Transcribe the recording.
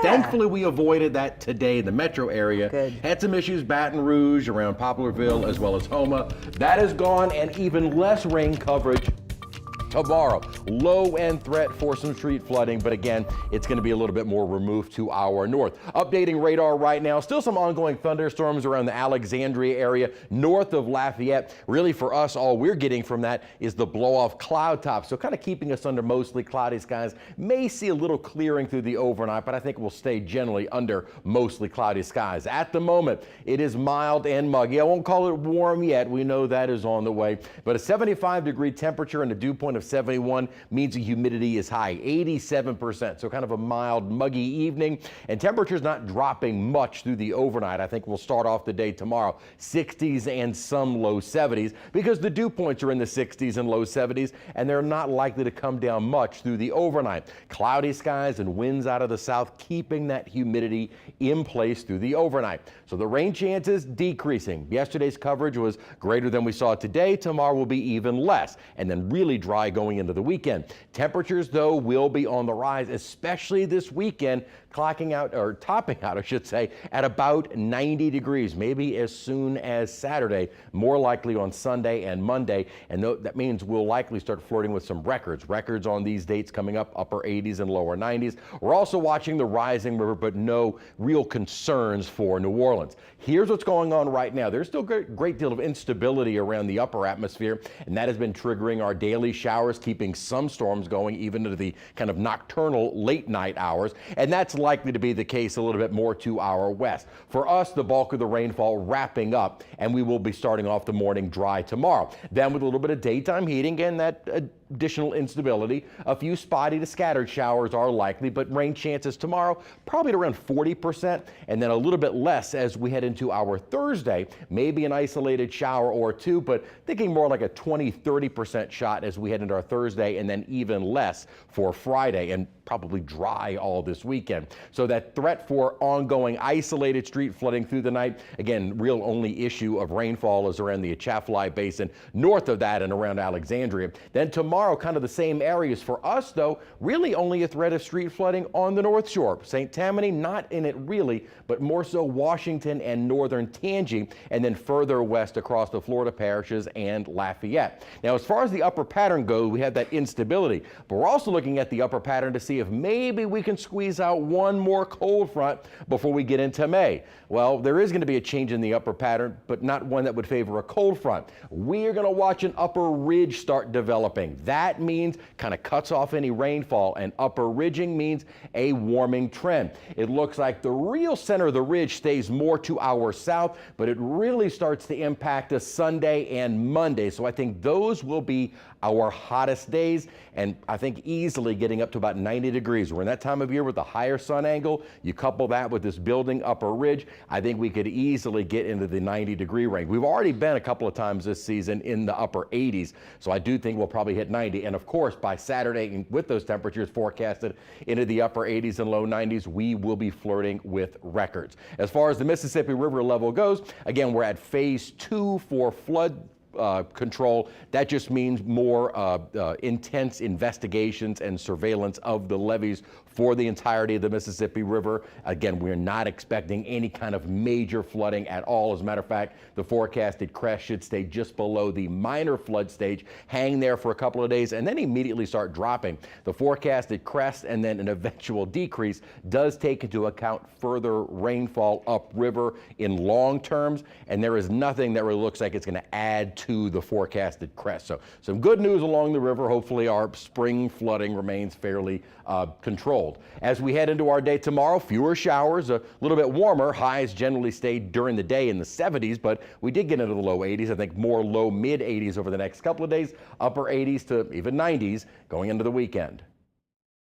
Thankfully, we avoided that today in the metro area. Good. Had some issues, Baton Rouge, around Poplarville, as well as Homa. That is gone, and even less rain coverage tomorrow. Low end threat for some street flooding, but again, it's going to be a little bit more removed to our north. Updating radar right now, still some ongoing thunderstorms around the Alexandria area north of Lafayette. Really for us, all we're getting from that is the blow off cloud top. So kind of keeping us under mostly cloudy skies. May see a little clearing through the overnight, but I think we'll stay generally under mostly cloudy skies. At the moment, it is mild and muggy. I won't call it warm yet. We know that is on the way, but a 75-degree temperature and a dew point of 71 means the humidity is high, 87%. So kind of a mild, muggy evening, and temperatures not dropping much through the overnight. I think we'll start off the day tomorrow 60s and some low 70s because the dew points are in the 60s and low 70s, and they're not likely to come down much through the overnight. Cloudy skies and winds out of the south keeping that humidity in place through the overnight. So the rain chances decreasing. Yesterday's coverage was greater than we saw today. Tomorrow will be even less, and then really dry going into the weekend. Temperatures, though, will be on the rise, especially this weekend, clocking out, or topping out, I should say, at about 90 degrees, maybe as soon as Saturday, more likely on Sunday and Monday. And that means we'll likely start flirting with some records on these dates coming up, upper 80s and lower 90s. We're also watching the rising river, but no real concerns for New Orleans. Here's what's going on right now. There's still a great deal of instability around the upper atmosphere, and that has been triggering our daily showers, keeping some storms going even into the kind of nocturnal late night hours. And that's likely to be the case a little bit more to our west. For us, the bulk of the rainfall wrapping up, and we will be starting off the morning dry tomorrow. Then with a little bit of daytime heating and that additional instability, a few spotty to scattered showers are likely, but rain chances tomorrow probably at around 40%, and then a little bit less as we head into our Thursday. Maybe an isolated shower or two, but thinking more like a 20-30% shot as we head into our Thursday, and then even less for Friday, and probably dry all this weekend. So that threat for ongoing isolated street flooding through the night, again, real only issue of rainfall is around the Atchafalaya Basin, north of that and around Alexandria. Then tomorrow, kind of the same areas. For us, though, really only a threat of street flooding on the North Shore. St. Tammany, not in it really, but more so Washington and northern Tangi, and then further west across the Florida parishes and Lafayette. Now, as far as the upper pattern goes, we have that instability, but we're also looking at the upper pattern to see if maybe we can squeeze out one more cold front before we get into May. Well, there is going to be a change in the upper pattern, but not one that would favor a cold front. We're going to watch an upper ridge start developing. That means kind of cuts off any rainfall, and upper ridging means a warming trend. It looks like the real center of the ridge stays more to our south, but it really starts to impact us Sunday and Monday. So I think those will be our hottest days, and I think easily getting up to about 90 degrees. We're in that time of year with the higher sun angle. You couple that with this building upper ridge, I think we could easily get into the 90-degree range. We've already been a couple of times this season in the upper 80s, so I do think we'll probably hit 90. And of course, by Saturday, with those temperatures forecasted into the upper 80s and low 90s, we will be flirting with records. As far as the Mississippi River level goes, again, we're at phase 2 for flood control. That just means more intense investigations and surveillance of the levees for the entirety of the Mississippi River. Again, we're not expecting any kind of major flooding at all. As a matter of fact, the forecasted crest should stay just below the minor flood stage, hang there for a couple of days, and then immediately start dropping. The forecasted crest and then an eventual decrease does take into account further rainfall upriver in long terms, and there is nothing that really looks like it's going to add to the forecasted crest. So some good news along the river. Hopefully our spring flooding remains fairly controlled. As we head into our day tomorrow, fewer showers, a little bit warmer. Highs generally stayed during the day in the 70s, but we did get into the low 80s. I think more low mid 80s over the next couple of days, upper 80s to even 90s going into the weekend.